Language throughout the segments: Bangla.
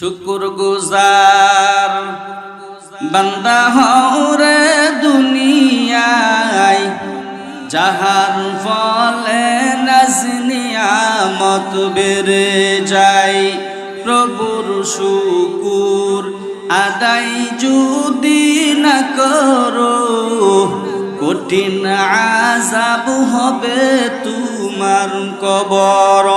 শুকর গুজার বান্দা হও রে দুনিয়ায়, যাহার ফলে নাজ নিয়ামত বেড়ে যায়। প্রভুর শুকুর আদায় যদি না করো, কঠিন আযাব হবে তোমার কবর।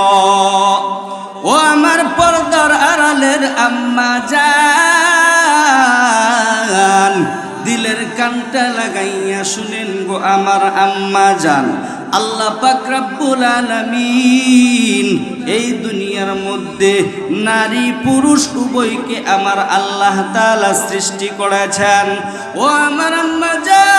ও আমার পর্দার আড়ালের আম্মা জান, দিলের কানটা লাগাইয়া শুনেন গো আমার আম্মা জান। আল্লাহ পাক রব্বুল আলামিন এই দুনিয়ার মধ্যে নারী পুরুষ উভয়কে আমার আল্লাহ তাআলা সৃষ্টি করেছেন। ও আমার আম্মা জান,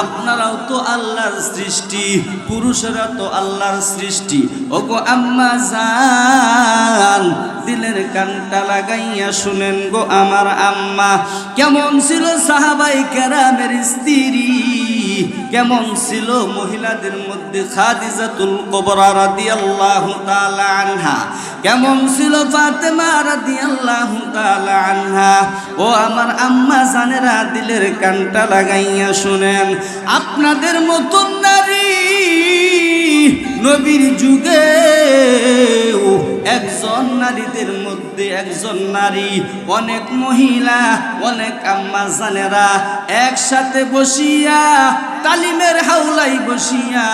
আপনারাও তো আল্লাহর সৃষ্টি, পুরুষেরা তো আল্লাহর সৃষ্টি। ওগো আম্মা জান, দিলের কানটা লাগাইয়া শুনেন গো আমার আম্মা। কেমন ছিল সাহাবায়ে কেরামের স্ত্রী, কেমন ছিল মহিলাদের মধ্যে খাদিজাতুল কুবরা রাদিয়াল্লাহু তাআলা আনহা, কেমন ছিল ফাতেমা রাদিয়াল্লাহু তাআলা আনহা। ও আমার আম্মা জানেরা, দিলের কানটা লাগাইয়া শুনেন, আপনাদের মতন নারী নবীর যুগে একজন নারীদের মধ্যে একজন নারী, অনেক মহিলা, অনেক আম্মা জানেরা একসাথে বসিয়া তালিমের হাওলাই বসিয়া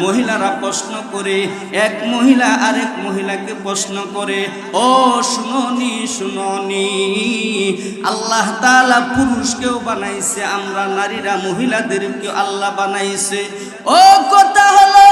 মহিলারা প্রশ্ন করে, এক মহিলা আরেক মহিলাকে প্রশ্ন করে, ও শুনোনি শুনোনি, আল্লাহ তাআলা পুরুষকেও বানাইছে, আমরা নারীরা মহিলাদেরকেও আল্লাহ বানাইছে। ও কথা হলো,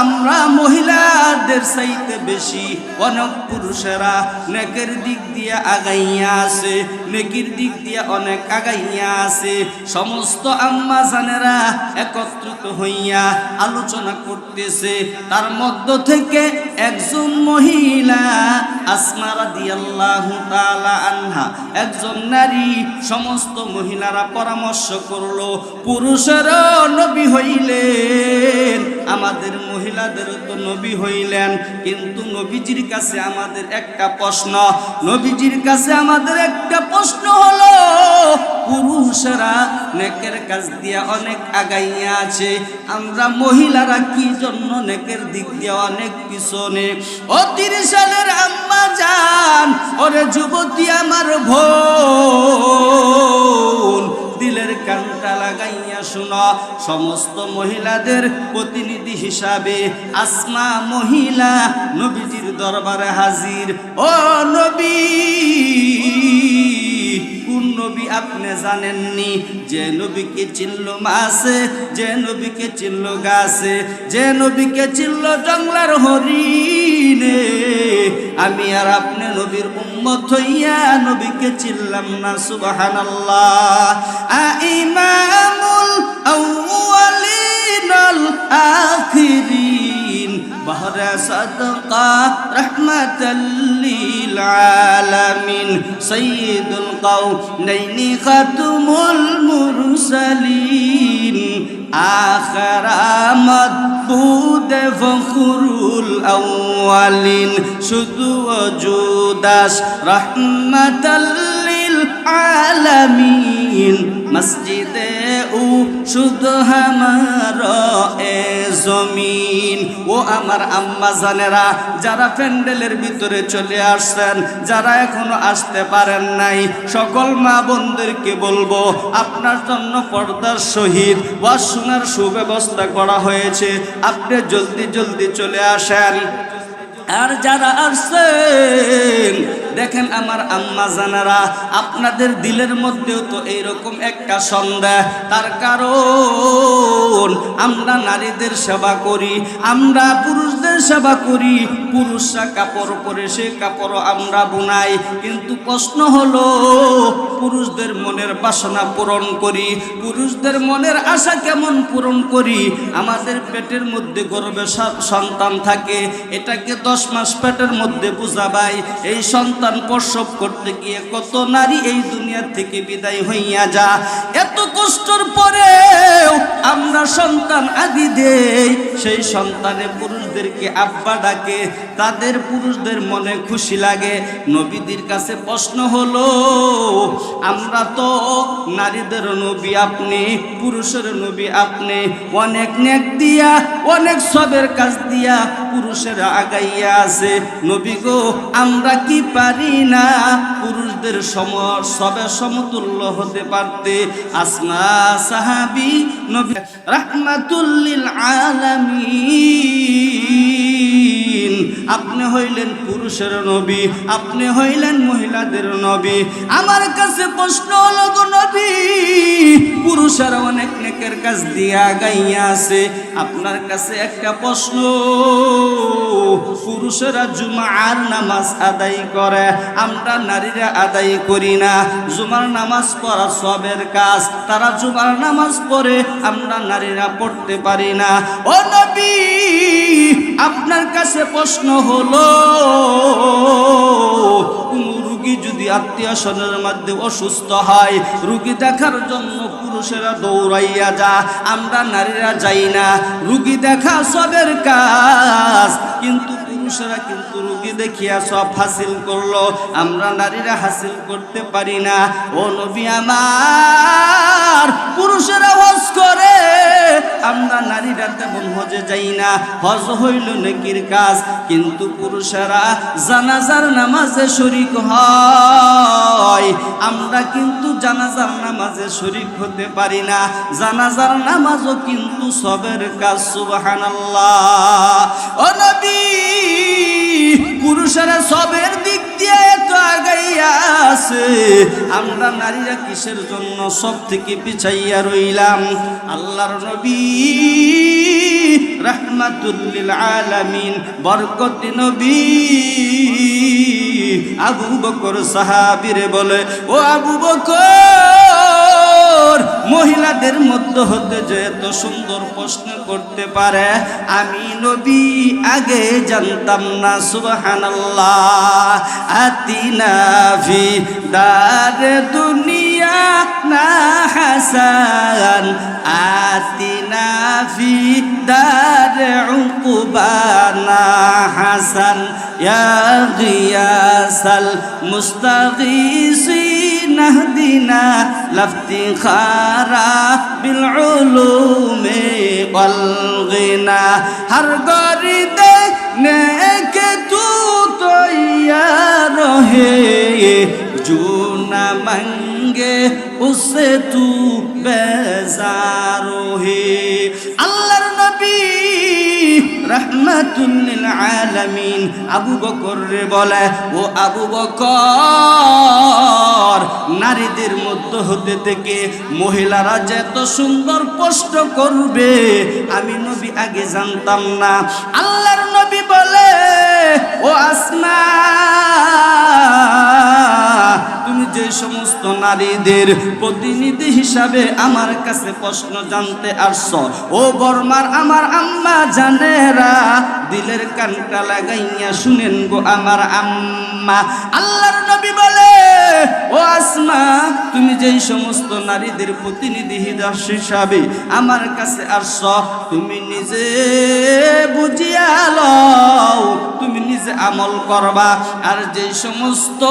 আমরা মহিলাদের চাইতে বেশি অনেক পুরুষেরা নেকের দিক দিয়ে আগাইয়া আছে, নেকির দিক দিয়ে অনেক আগাইয়া আছে। সমস্ত আম্মা জানেরা একত্রিত হইয়া আলোচনা করতেছে। তার মধ্য থেকে একজন মহিলা আসমা রাদিয়াল্লাহু তাআলা আনহা, একজন নারী, সমস্ত মহিলারা পরামর্শ করলো, পুরুষেরও নবী হইলেন, আমাদের মহিলাদের তো নবী হইলেন, কিন্তু নবীজির কাছে আমাদের একটা প্রশ্ন, নবীজির কাছে আমাদের একটা প্রশ্ন হলো, পুরুষেরা নেকের কাজ দিয়ে অনেক আগাইয়া আছে, আমরা মহিলারা কি জন্য নেকের দিক দিয়ে অনেক পিছনে? ও 30 সালের আম্মা জান, ওরে যুবতী আমার বোন, দিলের কানটা লাগাইয়া শোনো, সমস্ত মহিলাদের প্রতিনিধি হিসাবে আসমা মহিলা নবীজির দরবারে হাজির। ও নবী, কোন নবী আপনি জানেননি? যে নবীকে চিনল মাছে, যে নবীকে চিনল গাছে, যে নবীকে চিনল জঙ্গলার হরিণে, আমি আর আপনি নবীর উম্মত হইয়া নবীকে চিনলাম না। সুবহানাল্লাহ। ইমামুল আউয়ালিন আল আখিরিন, বাহরে সাদকা রাহমাতাল লিল আলামিন, সাইয়্যিদুল কাউনাইনি খাতুমুল মুরসালিন, আখরামত বুদে ফখরুল আউয়ালিন, শুধু ওজুদাস রাহমাতাল লিল আলামিন, মসজিদে ও শুধু হামার এ জমিন। ও আমার আম্মা জানেরা, যারা প্যান্ডেলের ভিতরে চলে আসছেন, যারা এখনো আসতে পারেন নাই, সকল মা বোনদেরকে বলবো, আপনার জন্য পর্দার সহিত ওয়াজ শোনার সুব্যবস্থা করা হয়েছে, আপনি জলদি জলদি চলে আসেন। আর যারা আসছেন, দেখেন আমার আম্মা জানারা, আপনাদের দিলের মধ্যেও তো এইরকম একটা সন্দেহ, তার কারণ আমরা নারীদের সেবা করি, আমরা পুরুষদের সেবা করি, পুরুষরা কাপড় পরে সে কাপড়ও আমরা বুনাই, কিন্তু প্রশ্ন হলো, পুরুষদের মনের বাসনা পূরণ করি, পুরুষদের মনের আশা কেমন পূরণ করি? আমাদের পেটের মধ্যে গর্ভে সন্তান থাকে, এটাকে 10 মাস পেটের মধ্যে বুঝাবাই, এই সন্তান প্রসব করতে গিয়ে কত নারী এই দুনিয়া থেকে বিদায় হইয়া যা। এত কষ্টের পরেও আমরা সন্তান আদি দেই, সেই সন্তানে পুরুষদের পুরুষদেরকে আব্বা ডাকে, তাদের পুরুষদের মনে খুশি লাগে। নবীদের কাছে প্রশ্ন হলো, আমরা তো নারীদের নবী আপনি, পুরুষের নবী আপনি, অনেক নেক দিয়া অনেক সবের কাজ দিয়া পুরুষেরা আগাইয়া আছে, নবী গো আমরা কি পারি না পুরুষদের সবে সমতুল্য হতে পারতে? আসমা সাহাবী নবী রাহমাতুল লিল আলামিন, আপনি হইলেন পুরুষের নবী, আপনি হইলেন মহিলাদের নবী। আমার কাছে প্রশ্ন হলো গো নবী, পুরুষেরা অনেক নেকের কাজ দিয়া গাইয়া আছে, আপনার কাছে একটা প্রশ্ন, পুরুষেরা জুমার নামাজ আদায় করে, আমরা নারীরা আদায় করি না। জুমার নামাজ পড়া সবের কাজ, তারা জুমার নামাজ পড়ে, আমরা নারীরা পড়তে পারি না। ও নবী আপনার কাছে প্রশ্ন হলো, রুগী যদি আত্মীয় স্বজনের মধ্যে অসুস্থ হয়, রুগী দেখার জন্য পুরুষেরা দৌড়াইয়া যা, আমরা নারীরা যাই না। রুগী দেখা সবের কাজ, কিন্তু পুরুষেরা কিন্তু রুগী দেখিয়া সব হাসিল করলো, আমরা নারীরা হাসিল করতে পারি না। ও নবী আমার, পুরুষেরা হজ করে, আমরা নারীরা তেমন হজে যাই না। হজ হইল নেকির কাজ, কিন্তু পুরুষেরা জানাজার নামাজে শরীক হয়, আমরা কিন্তু জানাজার নামাজে শরীক হতে পারি না। জানাজার নামাজও কিন্তু সবের কাজ। সুবহানাল্লাহ। ও নবী পুরুষেরা সবের দিক দিয়ে এত আগাইয়া আছে, আমরা নারীরা কিসের জন্য সব থেকে পিছাইয়া রইলাম? আল্লাহর নবী রাহমাতুল লিল আলামিন বরকতি নবী আবু বকর সাহাবীরে বলে, ও আবু বকর, মহিলাদের মধ্যে হতে যে এত সুন্দর প্রশ্ন করতে পারে আমি নবী আগে জানতাম না। সুবহানাল্লাহ। আতিনা ফি দারে দুনিয়া না হাসান, আতিনা ফি দারে উকুবানা হাসান, ইয়া গিয়াসাল মুস্তাগীসিন আহদিনা লাফতিখারা বিল উলুমি ওয়াল গিনা। हर गौरी देखने के तू तो यार है, जो न मंगे उससे तू बेजार है। अल्लाह नबी रहमतुल लिल आलामीन আবু বকর রে বলে, ও আবু বকর, নারীদের মধ্যে হতে থেকে মহিলারা যে এত সুন্দর প্রশ্ন করবে আমি নবী আগে জানতাম না। আল্লাহর নবী বলে, ও আসমা, তুমি যে সমস্ত নারীদের প্রতিনিধি হিসাবে আমার কাছে প্রশ্ন জানতে আসছো, ও বর্মার আমার আম্মা জানেরা, দিলের কানটা লাগাইয়া শুনেন গো আমার আম্মা। আল্লাহর নবী বলে, ও আসমা, তুমি যেই সমস্ত নারীদের প্রতিনিধি হিসাবে আমার কাছে আসছো, তুমি নিজে বুঝিয়া লও, তুমি নিজে আমল করবা, আর যেই সমস্ত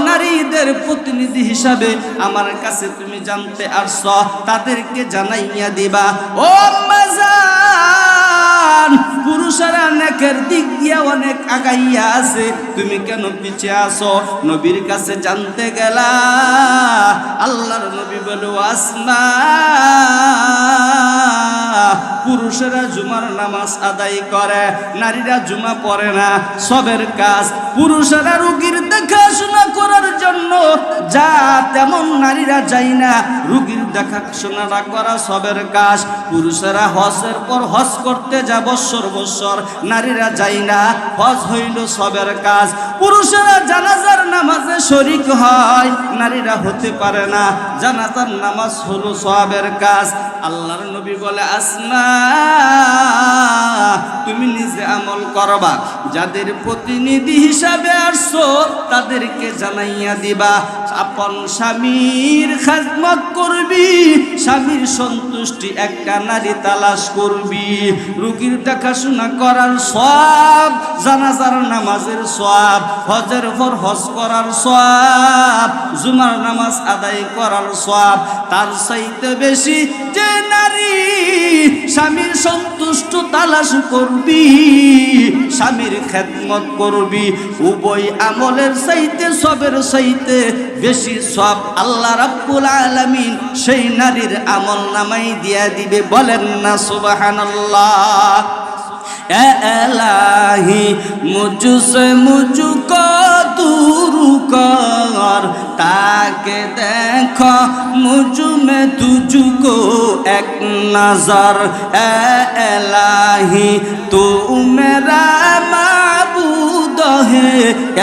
নারীদের প্রতিনিধি হিসাবে আমার কাছে তুমি জানতে আসছো তাদেরকে জানাইয়া দিবা। ও আম্মা জান, পুরুষেরা নেকের দিক দিয়ে অনেক আগাইয়া আছে, তুমি কেন পিছিয়ে আসো? নবীর কাছে জানতে গেলা। আল্লাহর নবী বলে, আসমা, পুরুষেরা জুমার নামাজ আদায় করে, নারীরা জুমা পড়ে না, সবের কাজ। পুরুষেরা রোগীর দেখাশোনা করার জন্য যা, তেমন নারীরা যায় না, রোগীর দেখাশোনাটা করা সবের কাজ। পুরুষেরা হজের পর হজ করতে যা বৎসর বৎসর, নারীরা যায় না, হজ হইল সবের কাজ। পুরুষেরা জানাজার নামাজে শরীক হয়, নারীরা হতে পারে না, জানাজার নামাজ হলো সবের কাজ। আল্লাহর নবী বলে, আসমা, তুমি নিজে আমল করবা, যাদের প্রতিনিধি হিসাবে আসছো তাদেরকে জানাইয়া দিবা। আপন স্বামীর খেদমত করবি, স্বামীর সন্তুষ্টি একটা নারী তালাশ করবি, রোগীর দেখাশোনা করার সওয়াব, জানাজার নামাজের সওয়াব, হজের পর হজ করার সওয়াব, জুমার নামাজ আদায় করার সওয়াব, তার চাইতে বেশি যে নারী স্বামীর সন্তুষ্ট তালাশ করবি, স্বামীর খেদমত করবি, উভয় আমলের চাইতে সবের চাইতে বেশি সব আল্লাহ রাব্বুল আলামিন সেই নারীর আমল নামাই দিয়া দিবে। বলেন না সুবহানাল্লাহ। এ ইলাহি মুঝসে মুঝকো दूर कर, ताके देखो मुझ में तुझको एक नजर। ए इलाही तू मेरा माबूद है,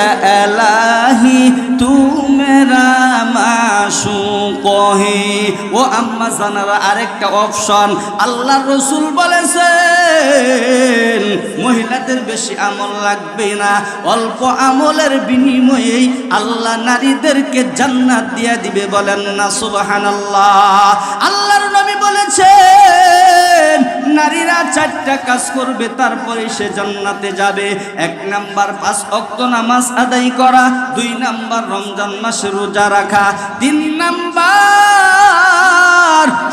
ए इलाही तू मेरा माशूक है। ও আম্মা জানারা আরেকটা অপশন আল্লাহ রসুল বলেছেন, মহিলাদের বেশি আমল লাগবে না, অল্প আমলের বিনিময়েই আল্লাহ নারীদেরকে জান্নাত দিয়ে দিবে। বলেন না সুবহানাল্লাহ। আল্লাহর নবী বলেছেন নারীরা 4টা কাজ করবে তারপরে সে জান্নাতে যাবে। 1 নাম্বার 5 ওয়াক্ত নামাজ আদায় করা, 2 নাম্বার রমজান মাসে রোজা রাখা, 3 নাম্বার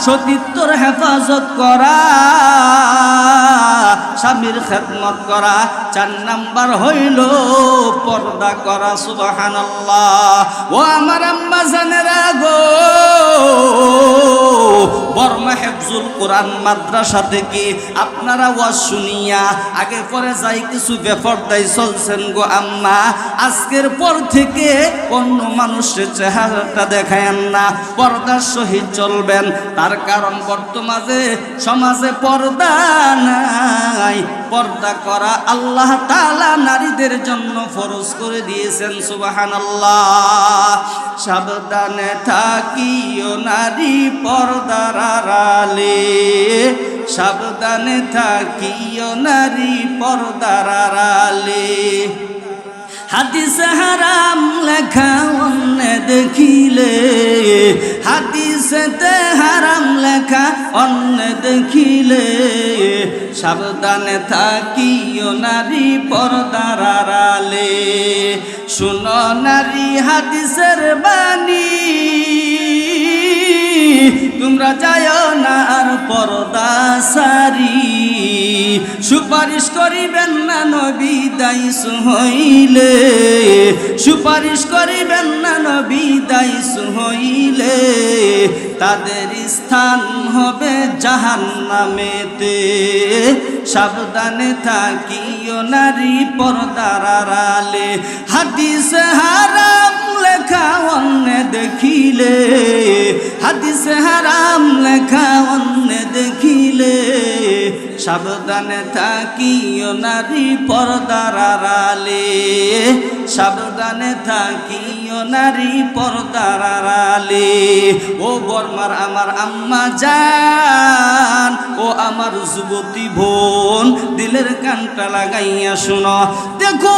সতীত্বর হেফাজত করা, স্বামীর খেদমত করা, 4 নাম্বার হইল পর্দা করা। সুবহানাল্লাহ। ও আমার আম্মা জানেরা গো, বর্মা হেফজুল কোরআন মাদ্রাসা থেকে আপনারা ওয়াজ শুনিয়া আগে পরে যাই কিছু বেপরদাই চলছেন গো আম্মা, আজকের পর থেকে অন্য মানুষের চেহারাটা দেখায়েন না, পর্দার সহিত চলবেন। তার কারণ বর্তমানে সমাজে পর্দা নাই। পর্দা করা আল্লাহ তাআলা নারীদের জন্য ফরজ করে দিয়েছেন। সুবহানাল্লাহ। সাবধানে থাকিও নারী পর্দার আড়ালে, সাবধানে থাকিও নারী পর্দার আড়ালে। হাদিসে হারাম লেখা অন্য দেখিলে, হাদিসেতে হারাম লেখা অন্য দেখিলে, সাবধানে থাকিও নারী পর্দার আড়ালে। শুনো নারী হাদিসের বাণী, তোমরা যাও না আর পর্দা সারি, সুপারিশ করিবেন না নবী দায়িস হইলে, সুপারিশ করিবেন না নবী দায়িস হইলে, তাদের স্থান হবে জাহান্নামেতে। সাবধানে থাকিও নারী পর্দার আড়ালে। হাদিসে হারাম লেখা অন্য দেখিলে, হাদিসে হারাম লেখা অন্য দেখিলে, সাবধানে থাকিও নারী পর্দার আড়ালে, সাবধানে থাকিও নারী পর্দার আড়ালে। ও বর্মার আমার আম্মা জান, ও আমার যুবতী বোন, দিলের কানটা লাগাইয়া শুনো। দেখো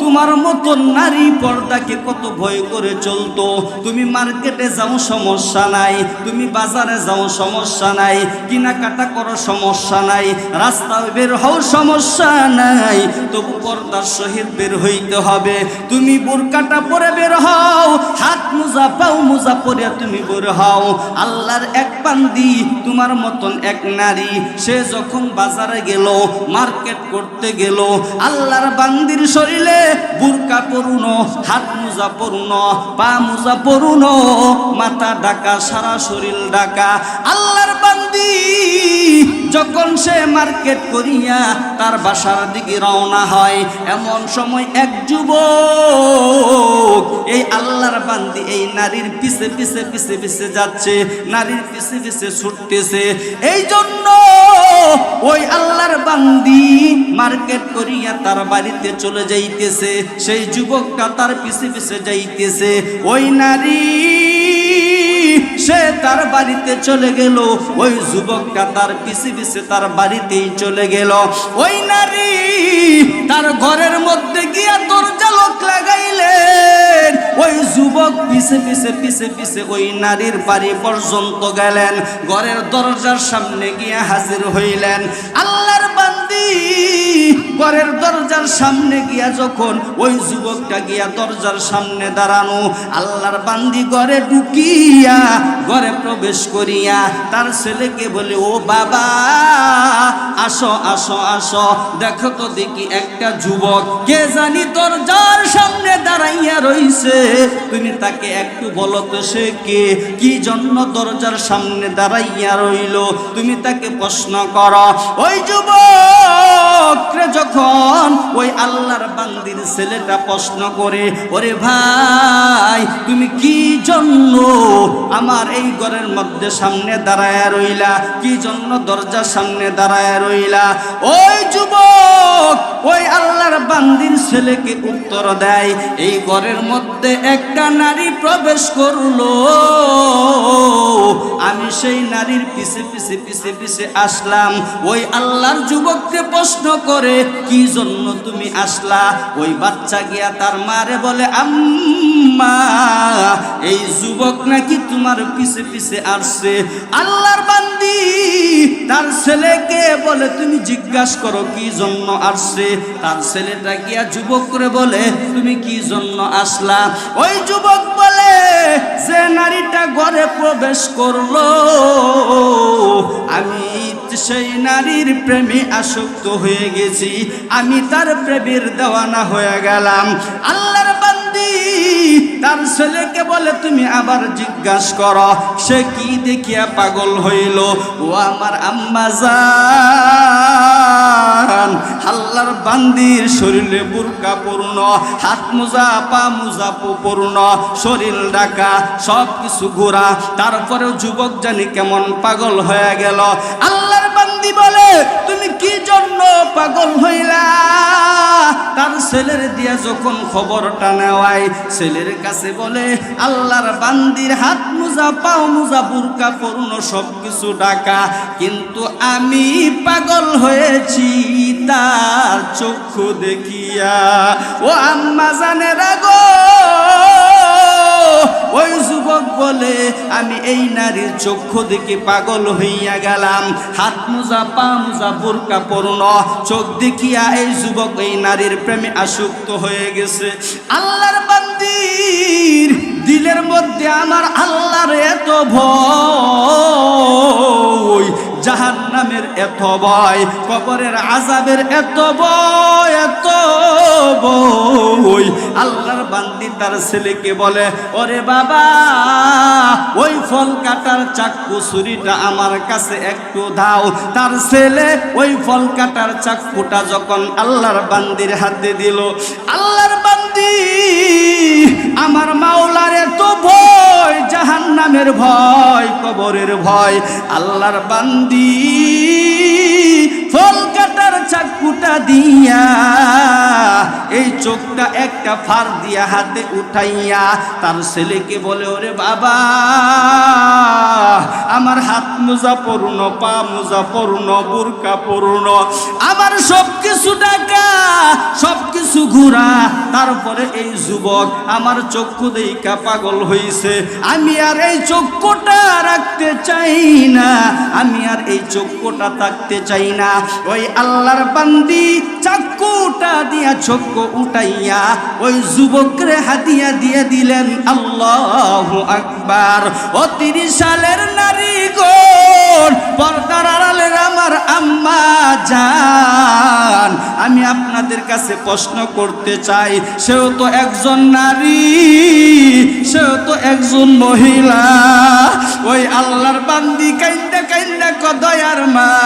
তোমার মতো নারী পর্দাকে কত ভয় করে চলতো। তুমি মার্কেটে যাও সমস্যা নাই, তুমি বাজারে যাও সমস্যা নাই, কেনাকাটা করো সমস্যা নাই, রাস্তায় বের হও সমস্যা নাই, তবু পর্দার সহিত বের হইতে হবে। তুমি বোরকাটা পরে বের হও, হাত মোজা পাও মোজা পরে তুমি বের হও। আল্লাহর এক বান্দি তোমার মতন এক নারী, সে যখন বাজারে গেল, মার্কেট করতে গেল, আল্লাহর বান্দির শরীরে বোরকা পরুন, হাত মোজা পরুন, পা মোজা পরুন, মাথা ঢাকা, সারা শরীর ঢাকা। আল্লাহর বান্দি যখন সে মার্কেট করিয়া তার বাসার দিকে রওনা হয়, এমন সময় এক যুবক এই আল্লাহর বান্দি এই নারীর পিছে পিছে পিছে পিছে যাচ্ছে, নারীর পিছে পিছে ছুটতেছে। এই জন্য ওই আল্লাহর বান্দি মার্কেট করিয়া তার বাড়িতে চলে যাইতেছে, সেই যুবকটা তার পিছে পিছে যাইতেছে। ওই নারী সে তার বাড়িতে চলে গেল, ওই যুবকটা তার পিছে পিছে তার বাড়িতেই চলে গেল। ওই নারী তার ঘরের মধ্যে গিয়া দরজা লক লাগাইলেন, ওই যুবক পিছে পিছে পিছে পিছে ওই নারীর বাড়ি পর্যন্ত গেলেন, ঘরের দরজার সামনে গিয়া হাজির হইলেন। আল্লাহর বান্দি ঘরের দরজার সামনে গিয়া যখন ওই যুবকটা গিয়া দরজার সামনে দাঁড়ানো, আল্লাহর বান্দি ঘরে ঢুকিয়া ঘরে প্রবেশ করিয়া তার ছেলেকে বলে, ও বাবা আসো আসো আসো, দেখো তো দেখি একটা যুবক কে জানি দরজার সামনে দাঁড়াইয়া রইছে, তুমি তাকে একটু বলো তো সে কে, কি জন্য দরজার সামনে দাঁড়াইয়া রইল, তুমি তাকে প্রশ্ন করো। ওই যুবক যখন ওই আল্লাহর বান্দির ছেলেটা প্রশ্ন করে, ওরে ভাই তুমি কি জন্য আমার এই ঘরের মধ্যে সামনে দাঁড়ায় রইলা, কি জন্য দরজার সামনে দাঁড়ায় রইলা, ওই যুবক ওই আল্লাহর বান্দির ছেলেকে উত্তর দেয়, এই ঘরের মধ্যে একটা নারী প্রবেশ করলো, আমি সেই নারীর পিছে পিছে পিছে পিছে আসলাম। ওই আল্লাহর যুবককে প্রশ্ন করে, কি জন্য তুমি আসলা? ওই বাচ্চা গিয়া তার মারে বলে, আম্মা এই যুবক নাকি তোমার পিছে পিছে আসছে। আল্লাহর বান্দি তার ছেলেকে বলে, তুমি জিজ্ঞাসা করো কি জন্য আসছে। তার ছেলেটা গিয়া যুবক করে বলে, তুমি কি জন্য আসলা? ওই যুবক বলে, যে নারীটা ঘরে প্রবেশ করলো আমি সেই নারীর প্রেমে আসক্ত হয়ে গেছি, আমি তার প্রেমের দেওয়ানা হয়ে গেলাম। আল্লাহর বান্দি তার ছেলেকে বলে, তুমি আবার জিজ্ঞাসা করো সে কি দেখিয়া পাগল হইল। ও আমার আম্মা জান, আল্লাহর বান্দির শরীরে বুরকা পূর্ণ, হাত মোজা পা মোজা পূর্ণ, শরীর ঢাকা, সব কিছু ঘোরা, তারপরেও যুবক জানি কেমন পাগল হয়ে গেল। আল্লাহর বান্দি বলে, তুমি কি জন্য পাগল হইলা? তার ছেলের দিয়া যখন খবরটা নেওয়ায়, ছেলের কাছে বলে, আল্লাহর বান্দির হাত মোজা পাও মোজা বুরকা পূর্ণ সব কিছু ঢাকা, কিন্তু আমি পাগল হয়েছি তার চক্ষু দেখিয়া। ও আম্মা জানেরা গো, ওই যুবক বলে, আমি এই নারীর চক্ষু দেখে পাগল হইয়া গেলাম, হাত মোজা পা মোজা বুরকা পূর্ণ চোখ দেখিয়া এই যুবক এই নারীর প্রেমে আসক্ত হয়ে গেছে। আল্লাহর বান্দির দিলের মধ্যে আমার আল্লাহর এত ভয়, জাহান্নামের এত ভয়, কবরের আযাবের এত ভয়, এত ভয়। আল্লাহর বান্দি তার ছেলেকে বলে, ওরে বাবা ওই ফল কাটার চাকু ছুরিটা আমার কাছে একটু দাও। তার ছেলে ওই ফল কাটার চাকুটা যখন আল্লাহর বান্দির হাতে দিল, আল্লাহর বান্দি আমার মাওলার এত ভয়, জাহান্নামের ভয়, কবরের ভয়, আল্লাহর বান্দি ফল কাটার চাকুটা দিয়া এই চোখটা একটা ফার দিয়া হাতে উঠাইয়া তার ছেলেকে বলে, ওরে বাবা আমার হাত মোজা পূর্ণ, পা মোজা পূর্ণ, বুরকা পূর্ণ, আমার সব কিছু ঢাকা, সব কিছু ঘোরা, তারপরে এই যুবক আমার চক্ষু দেইখা পাগল হইছে, আমি আর এই চক্ষুটা রাখতে চাই না, আমি আর এই চক্ষুটা থাকতে চাই না। ওই আল্লাহর বান্দি চাকুটা দিয়া চক্ষু উঠাইয়া ওই যুবকরে হাতিয়া দিয়ে দিলেন। আল্লাহু আকবার। ও 30 সালের নারী গো, পর্দার আড়ালের আমার আম্মা জান, আমি আপনাদের কাছে প্রশ্ন করতে চাই, সেও তো একজন নারী, সেও তো একজন মহিলা। ওই আল্লাহর বান্দি কাইন্দা কাইন্দা দয়ার মালিক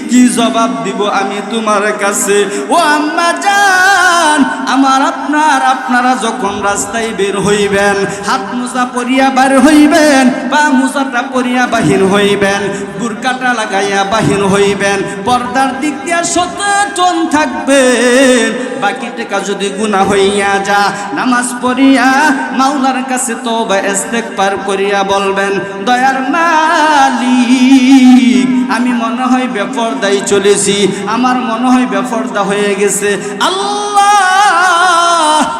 কি জবাব দিব আমি তোমার কাছে? ও আম্মা জান, আপনারা যখন রাস্তায় বের হইবেন, হাত মোজা পরিয়া বার হইবেন, বা মোজাটা পরিয়া বাহির হইবেন, বুরকাটা লাগাইয়া বাহির হইবেন, পর্দার দিক দিয়া সচেতন থাকবেন। বাকি টাকা যদি গুনাহ হইয়া যা, নামাজ পড়িয়া মাওলার কাছে তওবা ইস্তেগফার করিয়া বলবেন, দয়ার মালিক, আমি মনে হয় বেপরদায় চলেছি, আমার মনে হয় বেপরদা হয়ে গেছে, আল্লাহ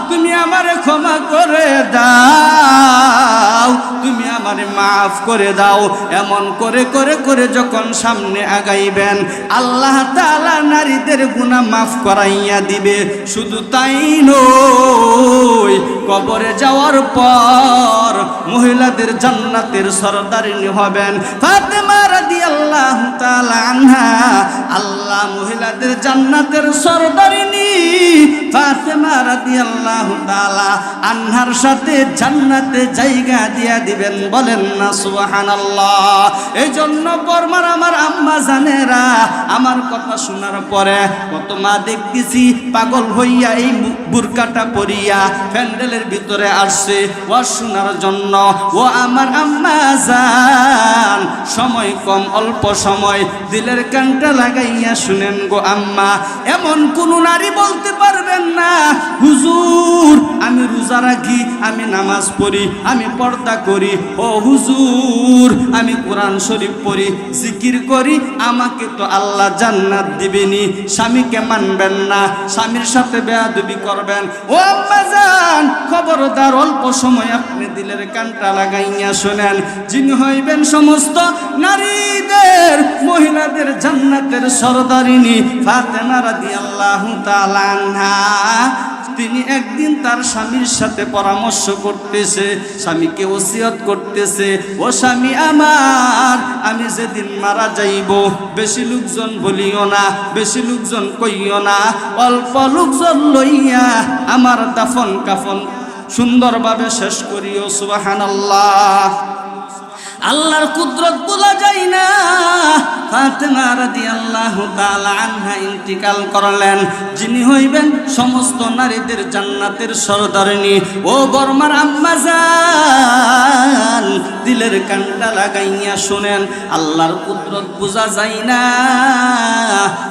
তুমি আমারে ক্ষমা করে দাও, তুমি আমারে মাফ করে দাও। এমন করে করে করে যখন সামনে আগাইবেন, আল্লাহ তাআলা নারীদের গুনাহ মাফ করাইয়া দিবে। শুধু তাই নয়, কবরে যাওয়ার পর মহিলাদের জান্নাতের সরদারিনী হবেন ফাতেমা রাদিয়াল্লাহু তাআলা আনহা। আল্লাহ মহিলাদের জান্নাতের সরদারিনী ফাতেমা রাদিয়াল্লাহু তাআলা আনহার সাথে জান্নাতে জায়গা দিয়া দিবেন, বলেন না সুবহানাল্লাহ। এই জন্য বর্মার আমার আম্মা জানেরা, আমার কথা শোনার পরে কত মা দেখতেছি পাগল হইয়া এই বুরকাটা পরিয়া প্যান্ডেলের ভিতরে আসছে ওয়াজ শোনার জন্য। ও আমার আম্মা জান, সময় কম, অল্প সময়, দিলের কানটা লাগাইয়া শুনেন গো আম্মা। এমন কোন নারী বলতে পারবেন না, হুজুর আমি রোজা রাখি, আমি নামাজ পড়ি, আমি পর্দা করি, ও হুজুর আমি কোরআন শরীফ পড়ি, জিকির করি, আমাকে তো আল্লাহ জান্নাত দিবেনি। স্বামীকে মানবেন না, স্বামীর সাথে বেয়াদবি করবেন। ও আম্মা জান, খবরদার, অল্প সময় আপনি দিলের কানটা লাগাইয়া শোনেন। যিনি হইবেন সমস্ত নারীদের, মহিলাদের জান্নাতের সরদারিনী ফাতেমা রাদিয়াল্লাহু তাআলা আনহা, তিনি একদিন তার স্বামীর সাথে পরামর্শ করতেছে, স্বামীকে ওসিয়ত করতেছে, ও স্বামী আমার, আমি যেদিন মারা যাইব, বেশি লোকজন বলিও না, বেশি লোকজন কইও না, অল্প লোকজন লইয়া আমার দাফন কাফন সুন্দরভাবে শেষ করিও। সুবহানাল্লাহ। আল্লাহর কুদরত বলা যায় না। ফাতেমা রাদিয়াল্লাহু তাআলা আনহা ইন্তিকাল করলেন, যিনি হইবেন সমস্ত নারীদের জান্নাতের সরদারিনী। ও বর্মার আম্মা জান, দিলের কানটা লাগাইয়া শুনেন, আল্লাহর কুদরত বোঝা যায় না।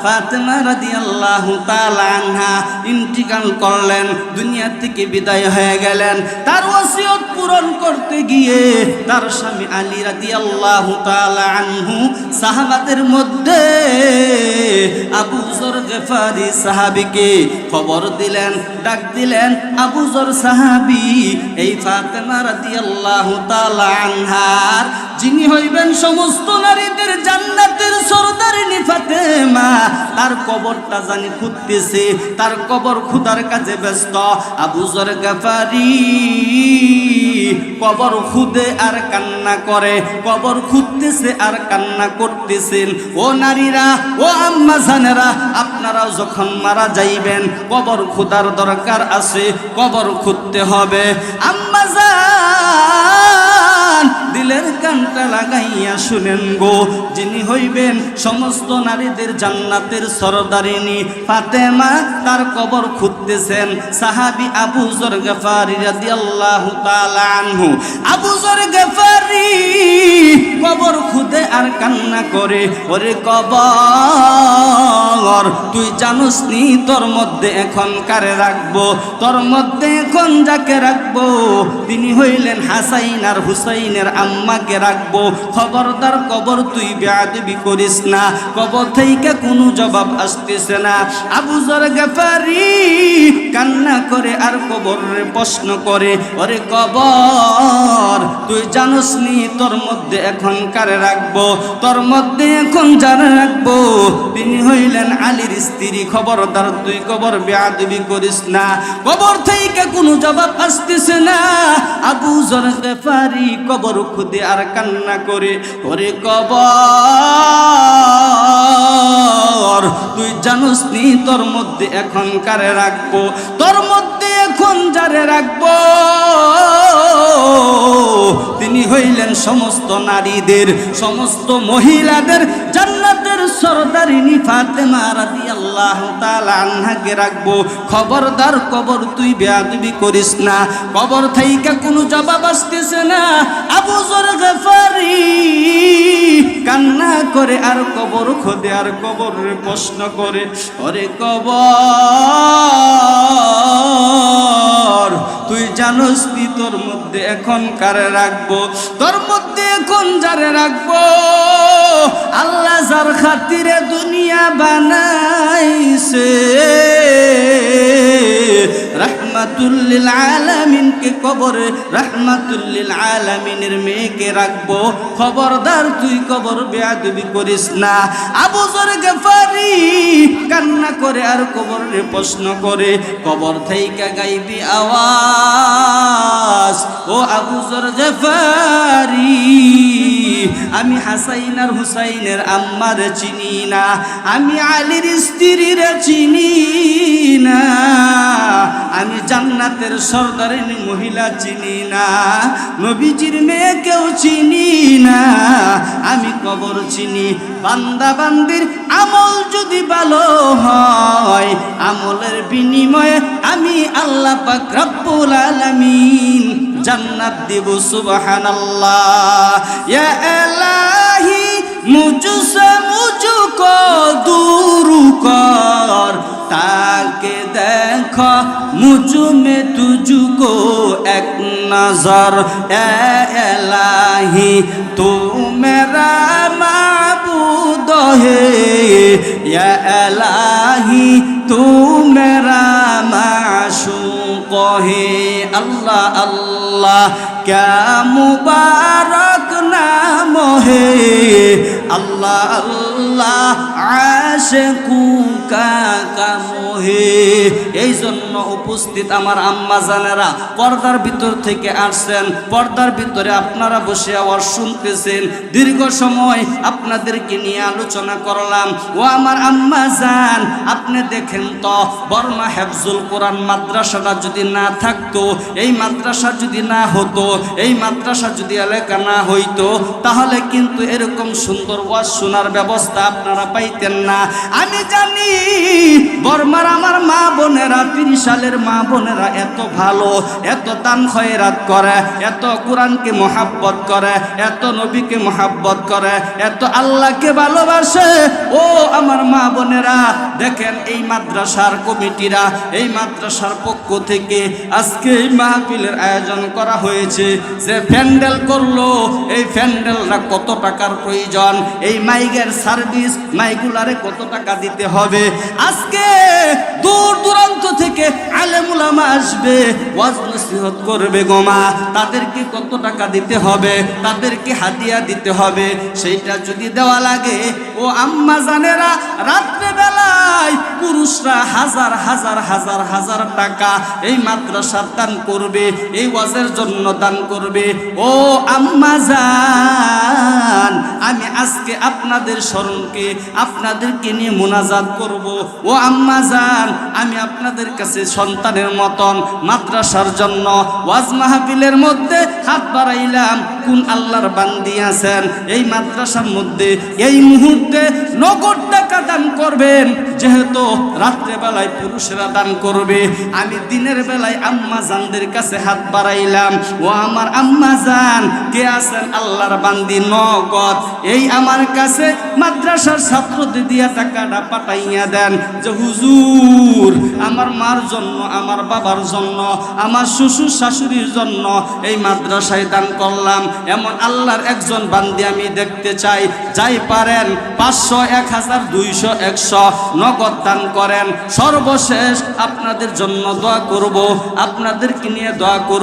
ফাতেমা রাদিয়াল্লাহু তাআলা আনহা ইন্তিকাল করলেন, দুনিয়া থেকে বিদায় হয়ে গেলেন। তার ওসিয়ত পূরণ করতে গিয়ে তার স্বামী আলী রাদিয়াল্লাহু তাআলা আনহু সাহাবাদের মধ্যে আবু যর গফারি সাহাবীকে খবর দিলেন, ডাক দিলেন, আবু যর সাহাবী, এই ফাতেমা রাদিয়াল্লাহু তাআলা আনহার যিনি হইবেন সমস্ত নারীদের জান্নাতের সরদারিনী ফাতেমা, তার কবরটা জানি খুঁজতেছে, তার কবর খুদার কাজে ব্যস্ত। আবু যর গফারি কবর খুদে আর কান্না করে, কবর খুঁজতেছে আর কান্না করতেছেন। ও নারীরা, ও আম্মা জানেরা, আপনারাও যখন মারা যাইবেন, কবর খুদার দরকার আছে, কবর খুঁজতে হবে। আম্মা জান, দিলের কানটা লাগাইয়া শুনেন গো, যিনি হইবেন সমস্ত নারীদের জান্নাতের সরদারিনী ফাতেমা, তার কবর খুঁজতেছেন সাহাবী আবু যর গফারি রাদিয়াল্লাহু তাআলা আনহু। আবু যর গফারি কবর খুদে আর কান্না করে, ওরে কবর, তুই জানোস নি তোর মধ্যে এখন কারে রাখবো, তোর মধ্যে এখন যাকে রাখবো তিনি হইলেন হাসাইন আর হুসাইনের আম্মাকে রাখবো। খবরদার কবর তুই বেয়াদবি করিস না। কবর থেকে কোনো জবাব আসতেছে না। আবু যর গফারি কান্না করে আর কবরের প্রশ্ন করে, ওরে কবর, তুই জানোস নি তোর মধ্যে এখন কারে রাখবো, তোর মধ্যে এখন যারা রাখবো তিনি হইলেন আলীর স্ত্রী। খবরদার তুই কবর বেয়াদবি করিস না। কবর থেকে কোনো জবাব আসতেছে না। আবু যর গফারি কবর খুদে আর কান্না করে, ওরে কবর, তুই জানোস নি তোর মধ্যে এখন কারে রাখবো, তোর মধ্যে এখন যারে রাখবো তিনি হইলেন সমস্ত নারীদের, সমস্ত মহিলাদের জান্নাতের সরদারিনী ফাতেমা রাদিয়াল্লাহু তাআলা আনহাকে রাখবো। খবরদার কবর তুই বেয়াদবি করিস না। কবর থাইকা কোনো জবাব আসতেছে না। আবু যর গফারি কান্না করে আর কবর খোদে আর কবরের প্রশ্ন করে, ওরে কবর তুই জানোস নি তোর মধ্যে এখন কারে রাখবো? তোর মধ্যে এখন যারে রাখবো আল্লাহ যার খাতিরে দুনিয়া বানাইছে, রাহমাতুল লিল আলামিনকে কবরে রাহমাতুল লিল আলামিনের মেয়েকে রাখবো। খবরদার তুই কবর বেয়াদবি করিস না। আবু যর গফারি কান্না করে আর কবরে প্রশ্ন করে। কবর থেকে গাইবি আওয়াজ, ও আবু যর গফারি আমি হাসাইন আর হুসাইনের আম্মার চিনি না, আমি আলীর স্ত্রীর চিনি না, আমি জান্নাতের সরদারিনী মহিলা চিনি না, নবীজির মেয়েকেও চিনি না, আমি কবর চিনি। বান্দা বান্দির আমল যদি ভালো হয় আমলের বিনিময়ে আমি আল্লাহ পাক রব্বুল আলামিন জান্নাত দেব। সুবহানাল্লাহ। ইয়া ইলাহি মুঝসে মুঝকো दूर कर, ताके देखो मुझ में तुझको एक नजर। ए इलाही तू मेरा माबूद है, या इलाही तू मेरा माशूक है। अल्लाह अल्लाह क्या मुबारक नाम है, अल्लाह अल्लाह आशिकू का কাম হে। এই জন্য উপস্থিত আমার আম্মা জানেরা পর্দার ভিতর থেকে আসছেন, পর্দার ভিতরে আপনারা বসে আওয়াজ শুনতেছেন। দীর্ঘ সময় আপনাদেরকে নিয়ে আলোচনা করলাম। ও আমার আম্মা জান, আপনি দেখেন তো বর্মা হেফজুল কোরআন মাদ্রাসাটা যদি না থাকতো, এই মাদ্রাসা যদি না হতো, এই মাদ্রাসা যদি এলাকা না হইতো, তাহলে কিন্তু এরকম সুন্দর ওয়াজ শোনার ব্যবস্থা আপনারা পাইতেন না। আমি জানি বর্মার আমার মা বোনেরা, 30 সালের মা বোনেরা এত ভালো, এত দান খয়রাত করে, এত কোরআনকে মহাব্বত করে, এত নবীকে মহাব্বত করে, এত আল্লাহকে ভালোবাসে। ও আমার মা বোনেরা দেখেন, এই মাদ্রাসার কমিটিরা, এই মাদ্রাসার পক্ষ থেকে আজকে এই মাহফিলের আয়োজন করা হয়েছে। যে প্যান্ডেল করলো, এই প্যান্ডেলটা কত টাকার প্রয়োজন, এই মাইকের সার্ভিস, মাইকগুলারে কত টাকা দিতে হবে। আজকে দূর দূরান্ত থেকে আলেম উলামা আসবে, ওয়াজ নসিহত করবে গোমা, তাদেরকে কত টাকা দিতে হবে, তাদেরকে হাদিয়া দিতে হবে। সেইটা যদি দেওয়া লাগে, ও আম্মা জানেরা রাত্রে বেলায় পুরুষরা হাজার হাজার হাজার হাজার টাকা এই মাদ্রাসার দান করবে, এই ওয়াজের জন্য দান করবে। ও আম্মা জান, আমি আজকে আপনাদের স্মরণকে আপনাদেরকে নিয়ে মুনাজাত করব। ও আম্মা জান, আমি আপনাদের কাছে সন্তানের মতন মাদ্রাসার জন্য ওয়াজ মাহফিলের মধ্যে হাত বাড়াইলাম। কোন আল্লাহর বান্দি আছেন এই মাদ্রাসার মধ্যে এই মুহূর্তে নগদ টাকা দান করবেন? যেহেতু রাত্রে বেলায় পুরুষরা দান করবে, আমি দিনের বেলায় আম্মা জানদের কাছে হাত বাড়াইলাম। ও আমার আম্মা জান, কে আছেন আল্লাহর বান্দি নগদ এই আমার কাছে মাদ্রাসার ছাত্রদের দিয়া টাকাটা পাঠাইয়া দেন, যে হুজুর আমার মার জন্য, আমার বাবার জন্য, আমার শ্বশুর শাশুড়ির জন্য এই মাদ্রাসায় দান করলাম। এমন আল্লাহর একজন বান্দি আমি দেখতে চাই। যাই পারেন 500, 1000, 200, 100 নগদ দান করেন। সর্বশেষ আপনাদের জন্য দোয়া করব, আপনাদেরকে নিয়ে দোয়া করব।